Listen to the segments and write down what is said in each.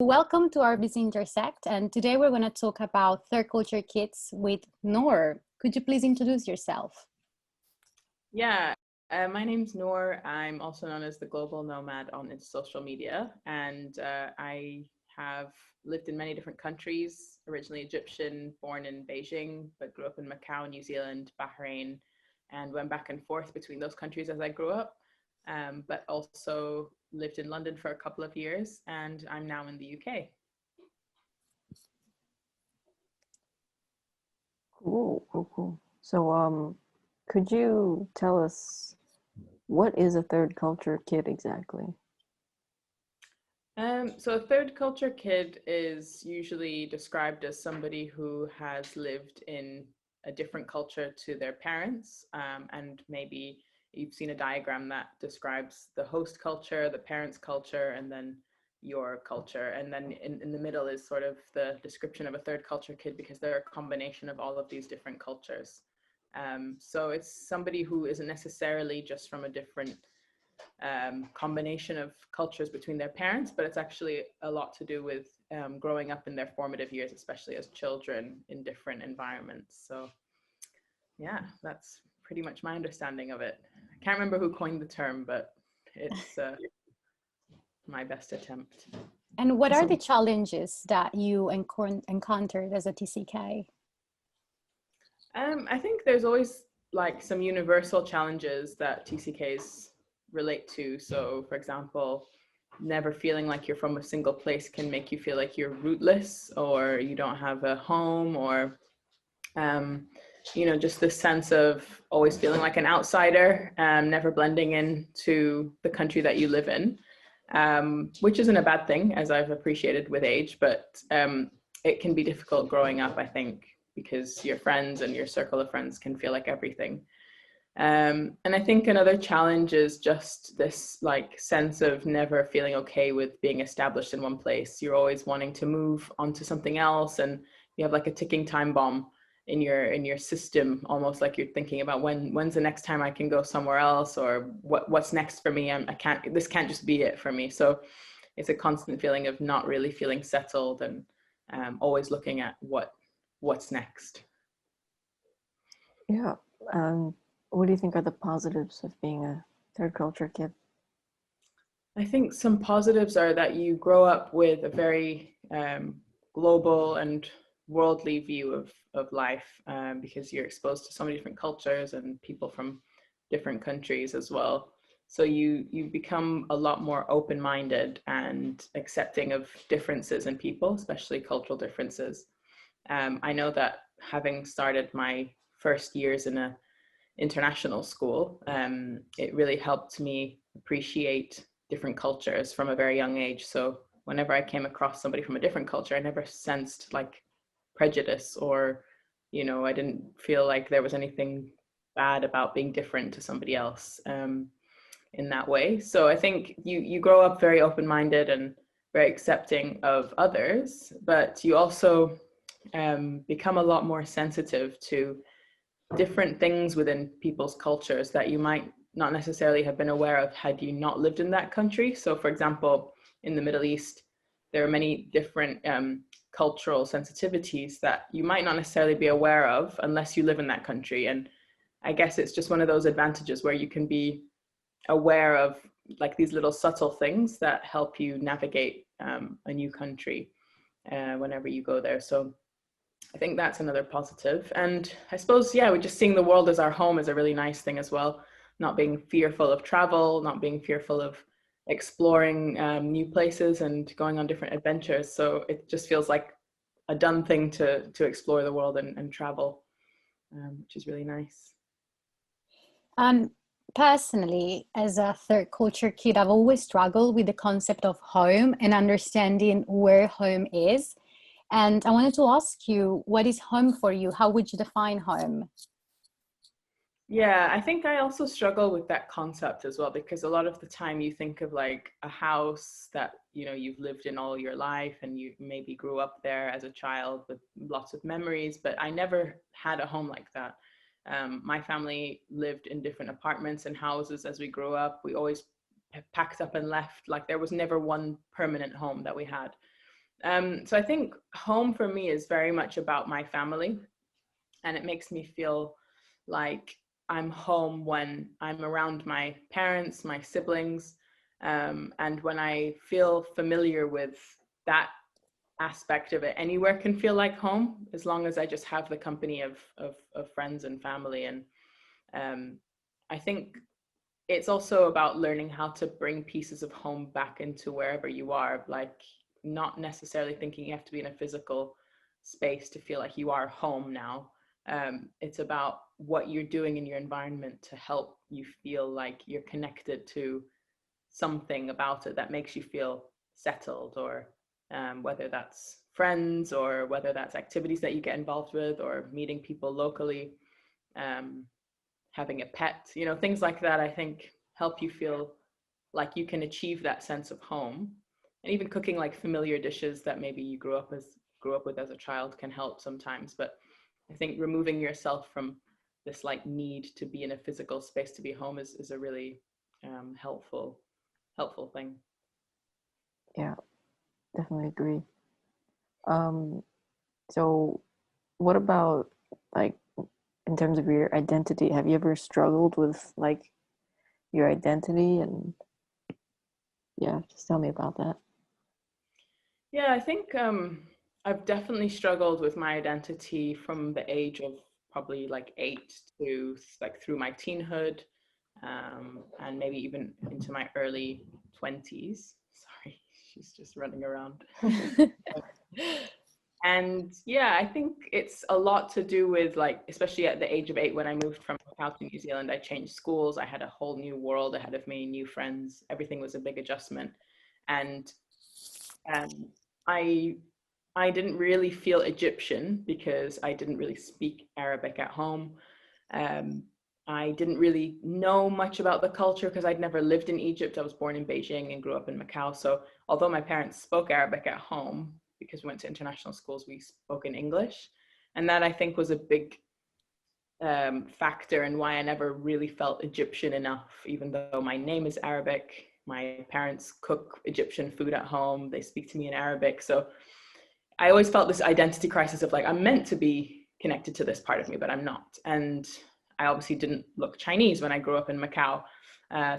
Welcome to our Busy Intersect, and today we're going to talk about third culture kids with Nour. Could you please introduce yourself? Yeah, my name's Nour. I'm also known as the global nomad on social media, and I have lived in many different countries. Originally Egyptian, born in Beijing, but grew up in Macau, New Zealand, Bahrain, and went back and forth between those countries as I grew up. But also lived in London for a couple of years, and I'm now in the UK. Cool. So, could you tell us what is a third culture kid exactly? So a third culture kid is usually described as somebody who has lived in a different culture to their parents, and maybe you've seen a diagram that describes the host culture, the parents' culture, and then your culture. And then in the middle is sort of the description of a third culture kid because they're a combination of all of these different cultures. So it's somebody who isn't necessarily just from a different combination of cultures between their parents, but it's actually a lot to do with growing up in their formative years, especially as children in different environments. So yeah, that's pretty much my understanding of it. I can't remember who coined the term, but it's my best attempt. And what are the challenges that you encountered as a TCK? I think there's always like some universal challenges that TCKs relate to. So for example, never feeling like you're from a single place can make you feel like you're rootless or you don't have a home, or just this sense of always feeling like an outsider, never blending into the country that you live in, which isn't a bad thing, as I've appreciated with age, but it can be difficult growing up, I think, because your friends and your circle of friends can feel like everything. And I think another challenge is just this like sense of never feeling okay with being established in one place. You're always wanting to move onto something else, and you have like a ticking time bomb in your system, almost like you're thinking about when's the next time I can go somewhere else, or what's next for me. This can't just be it for me. So it's a constant feeling of not really feeling settled, and always looking at what's next. Yeah. What do you think are the positives of being a third culture kid? I think some positives are that you grow up with a very global and worldly view of life, because you're exposed to so many different cultures and people from different countries as well. So you become a lot more open-minded and accepting of differences in people, especially cultural differences. I know that having started my first years in a international school, it really helped me appreciate different cultures from a very young age. So whenever I came across somebody from a different culture, I never sensed like prejudice, or I didn't feel like there was anything bad about being different to somebody else, in that way. So I think you grow up very open-minded and very accepting of others, but you also become a lot more sensitive to different things within people's cultures that you might not necessarily have been aware of had you not lived in that country. So for example, in the Middle East, there are many different cultural sensitivities that you might not necessarily be aware of unless you live in that country. And I guess it's just one of those advantages where you can be aware of like these little subtle things that help you navigate a new country whenever you go there. So I think that's another positive. And I suppose, yeah, we're just seeing the world as our home is a really nice thing as well. Not being fearful of travel, not being fearful of exploring new places and going on different adventures. So it just feels like a done thing to explore the world and travel, which is really nice. Personally, as a third culture kid, I've always struggled with the concept of home and understanding where home is. And I wanted to ask you, what is home for you? How would you define home? Yeah, I think I also struggle with that concept as well, because a lot of the time you think of like a house that, you've lived in all your life and you maybe grew up there as a child with lots of memories, but I never had a home like that. My family lived in different apartments and houses as we grew up. We always packed up and left. Like there was never one permanent home that we had. So I think home for me is very much about my family, and it makes me feel like I'm home when I'm around my parents, my siblings, and when I feel familiar with that aspect of it. Anywhere can feel like home as long as I just have the company of friends and family. And I think it's also about learning how to bring pieces of home back into wherever you are, like not necessarily thinking you have to be in a physical space to feel like you are home now. It's about what you're doing in your environment to help you feel like you're connected to something about it that makes you feel settled, or whether that's friends or whether that's activities that you get involved with or meeting people locally, um, having a pet, things like that, I think help you feel like you can achieve that sense of home. And even cooking like familiar dishes that maybe you grew up with as a child can help sometimes. But I think removing yourself from this like need to be in a physical space to be home is a really helpful thing. Yeah, definitely agree. Um, so what about like in terms of your identity? Have you ever struggled with like your identity? And yeah, just tell me about that. Yeah, I think I've definitely struggled with my identity from the age of probably like 8 to like through my teenhood, and maybe even into my early 20s. Sorry, she's just running around. And yeah, I think it's a lot to do with like, especially at the age of 8, when I moved from Macau to New Zealand, I changed schools. I had a whole new world ahead of me, new friends. Everything was a big adjustment. And um, I I didn't really feel Egyptian because I didn't really speak Arabic at home. Um, I didn't really know much about the culture because I'd never lived in Egypt. I was born in Beijing and grew up in Macau. So although my parents spoke Arabic at home, because we went to international schools, we spoke in English. And that I think was a big factor in why I never really felt Egyptian enough, even though my name is Arabic. My parents cook Egyptian food at home. They speak to me in Arabic. So I always felt this identity crisis of like, I'm meant to be connected to this part of me, but I'm not. And I obviously didn't look Chinese when I grew up in Macau.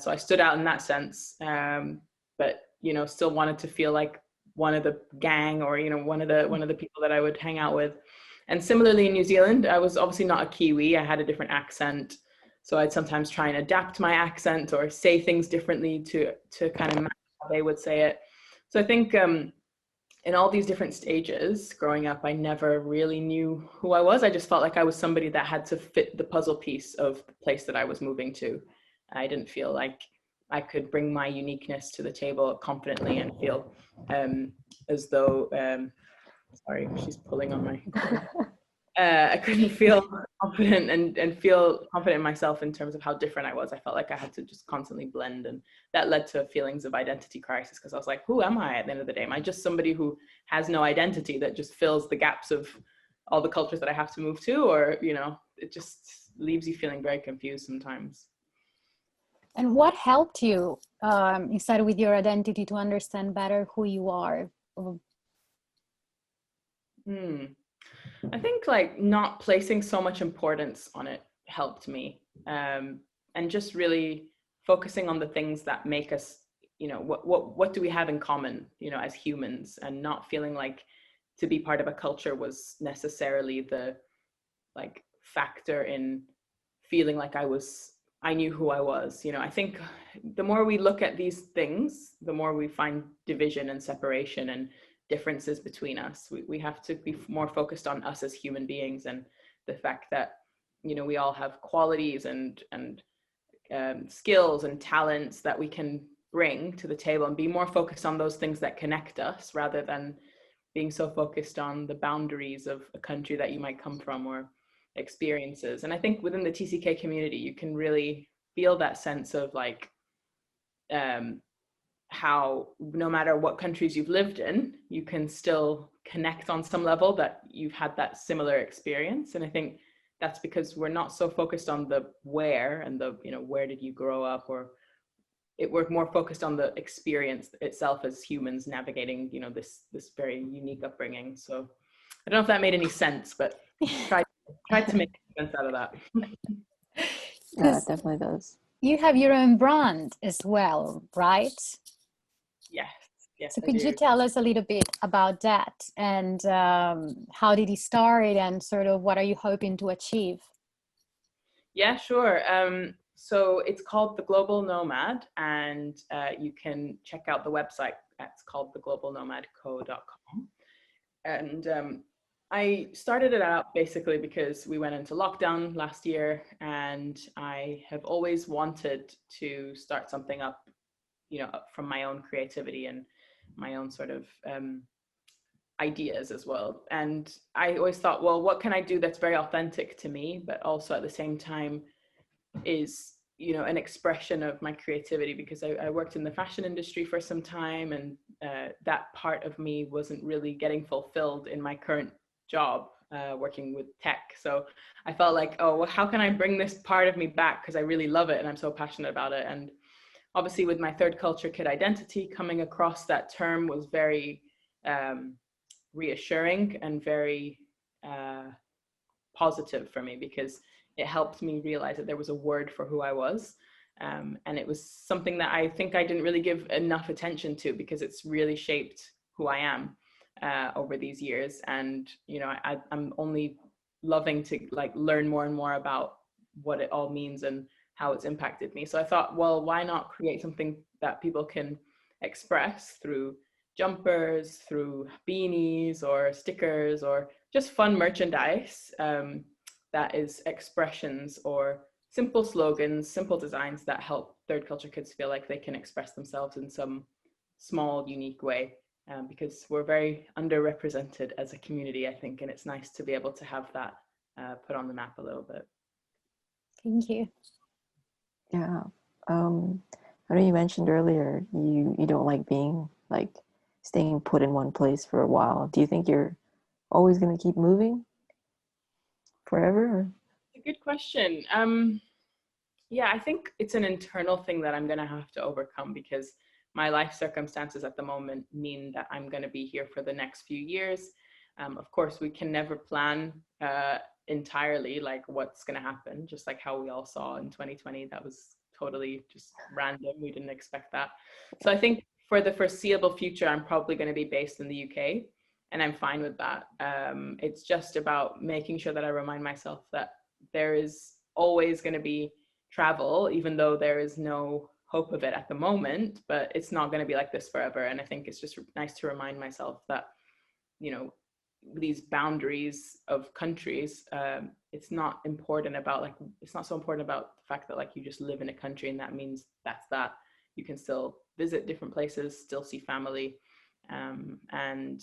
So I stood out in that sense. But, still wanted to feel like one of the gang, or, one of the people that I would hang out with. And similarly in New Zealand, I was obviously not a Kiwi. I had a different accent. So I'd sometimes try and adapt my accent or say things differently to kind of match how they would say it. So I think in all these different stages growing up, I never really knew who I was. I just felt like I was somebody that had to fit the puzzle piece of the place that I was moving to. I didn't feel like I could bring my uniqueness to the table confidently and feel as though, sorry, she's pulling on my I couldn't feel confident and feel confident in myself in terms of how different I was. I felt like I had to just constantly blend, and that led to feelings of identity crisis, because I was like, who am I at the end of the day? Am I just somebody who has no identity that just fills the gaps of all the cultures that I have to move to? Or, it just leaves you feeling very confused sometimes. And what helped you inside with your identity to understand better who you are? I think like not placing so much importance on it helped me, and just really focusing on the things that make us, what do we have in common, as humans, and not feeling like to be part of a culture was necessarily the like factor in feeling like I knew who I was. I think the more we look at these things, the more we find division and separation and differences between us. We have to be more focused on us as human beings, and the fact that, we all have qualities and skills and talents that we can bring to the table, and be more focused on those things that connect us, rather than being so focused on the boundaries of a country that you might come from, or experiences. And I think within the TCK community, you can really feel that sense of like, how no matter what countries you've lived in, you can still connect on some level that you've had that similar experience. And I think that's because we're not so focused on the where and the, where did you grow up, or we're more focused on the experience itself as humans navigating, this very unique upbringing. So I don't know if that made any sense, but tried to make sense out of that. Yeah, it definitely does. You have your own brand as well, right? Yes, So I could you do. tell us a little bit about that, and how did it start, and sort of what are you hoping to achieve? Yeah, sure. So it's called The Global Nomad, and you can check out the website. That's called theglobalnomadco.com. And I started it out basically because we went into lockdown last year, and I have always wanted to start something up, from my own creativity and my own sort of ideas as well. And I always thought, well, what can I do that's very authentic to me, but also at the same time is, an expression of my creativity, because I worked in the fashion industry for some time, and that part of me wasn't really getting fulfilled in my current job, working with tech. So I felt like, oh, well, how can I bring this part of me back? Because I really love it and I'm so passionate about it. And obviously with my third culture kid identity, coming across that term was very reassuring and very positive for me, because it helped me realize that there was a word for who I was. And it was something that I think I didn't really give enough attention to, because it's really shaped who I am over these years. And, I'm only loving to learn more and more about what it all means and how it's impacted me. So I thought, well, why not create something that people can express through jumpers, through beanies or stickers, or just fun merchandise that is expressions or simple slogans, simple designs that help third culture kids feel like they can express themselves in some small, unique way. Because we're very underrepresented as a community, I think, and it's nice to be able to have that put on the map a little bit. Thank you. Yeah. I know you mentioned earlier you don't like being staying put in one place for a while. Do you think you're always going to keep moving forever? A good question. Yeah, I think it's an internal thing that I'm going to have to overcome, because my life circumstances at the moment mean that I'm going to be here for the next few years. Of course, we can never plan entirely what's going to happen, just like how we all saw in 2020. That was totally just random. We didn't expect that. So I think for the foreseeable future, I'm probably going to be based in the UK, and I'm fine with that. It's just about making sure that I remind myself that there is always going to be travel, even though there is no hope of it at the moment, but it's not going to be like this forever. And I think it's just nice to remind myself that, these boundaries of countries, it's not important about it's not so important about the fact that you just live in a country and that means that's that. You can still visit different places, still see family, and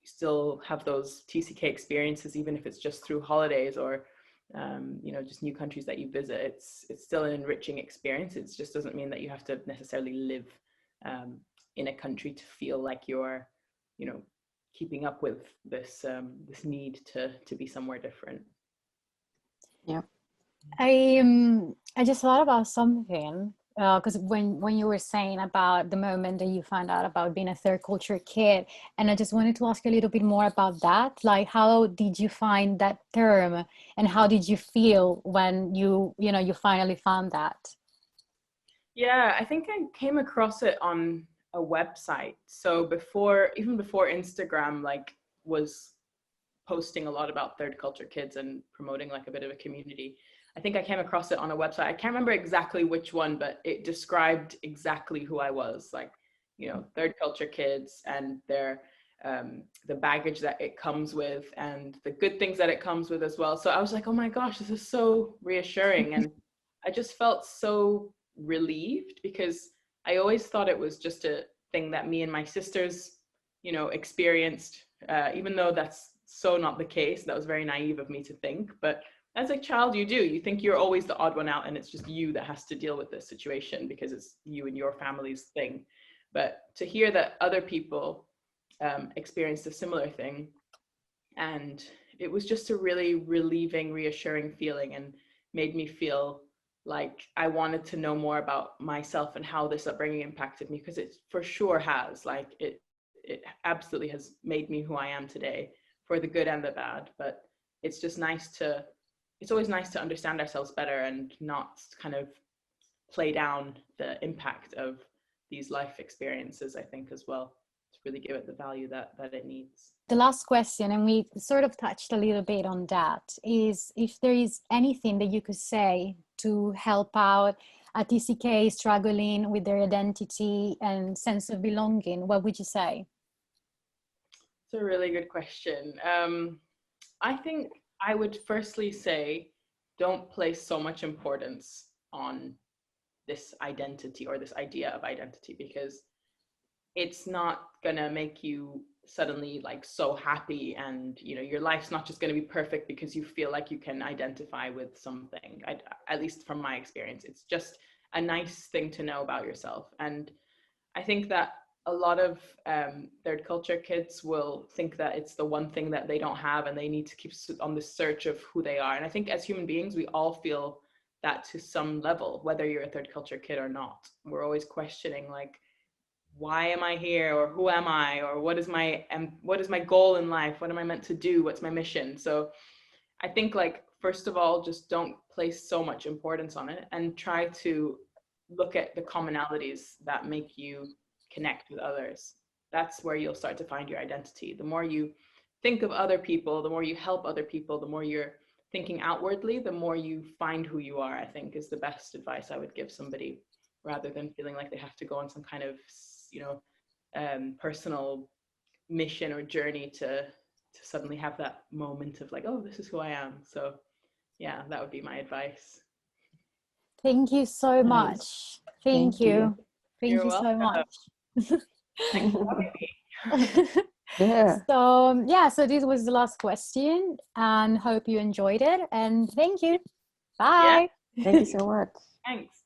still have those TCK experiences, even if it's just through holidays or just new countries that you visit. It's still an enriching experience. It just doesn't mean that you have to necessarily live in a country to feel like you're keeping up with this need to be somewhere different. Yeah. I just thought about something, because when you were saying about the moment that you found out about being a third culture kid, and I just wanted to ask you a little bit more about that. How did you find that term, and how did you feel when you finally found that? Yeah, I think I came across it on a website. So even before Instagram was posting a lot about third culture kids and promoting a bit of a community, I think I came across it on a website. I can't remember exactly which one, but it described exactly who I was, third culture kids and their the baggage that it comes with and the good things that it comes with as well. So I was like, oh my gosh, this is so reassuring. And I just felt so relieved, because I always thought it was just a thing that me and my sisters, experienced, even though that's so not the case. That was very naive of me to think. But as a child, you think you're always the odd one out, and it's just you that has to deal with this situation because it's you and your family's thing. But to hear that other people experienced a similar thing, and it was just a really relieving, reassuring feeling, and made me feel like I wanted to know more about myself and how this upbringing impacted me, because it for sure has, like it absolutely has made me who I am today, for the good and the bad. But it's just it's always nice to understand ourselves better and not kind of play down the impact of these life experiences, I think, as well, to really give it the value that it needs. The last question, and we sort of touched a little bit on that, is if there is anything that you could say to help out a TCK struggling with their identity and sense of belonging, what would you say? It's a really good question. I think I would firstly say, don't place so much importance on this identity or this idea of identity, because it's not gonna make you suddenly like so happy, and you know, your life's not just going to be perfect because you feel like you can identify with something. At least from my experience, it's just a nice thing to know about yourself. And I think that a lot of third culture kids will think that it's the one thing that they don't have, and they need to keep on the search of who they are. And I think as human beings, we all feel that to some level, whether you're a third culture kid or not. We're always questioning, like, why am I here, or who am I, or what is my goal in life, what am I meant to do, what's my mission? So I think, like, first of all, just don't place so much importance on it, and try to look at the commonalities that make you connect with others. That's where you'll start to find your identity. The more you think of other people, the more you help other people, the more you're thinking outwardly, the more you find who you are, I think, is the best advice I would give somebody, rather than feeling like they have to go on some kind of, you know, personal mission or journey to suddenly have that moment of like, oh, this is who I am. So yeah, that would be my advice. Thank you so Nice. much. Thank you. Thank You're you so welcome. much. Thanks for having me. Yeah. So this was the last question, and hope you enjoyed it, and thank you. Bye. Thank you so much. Thanks.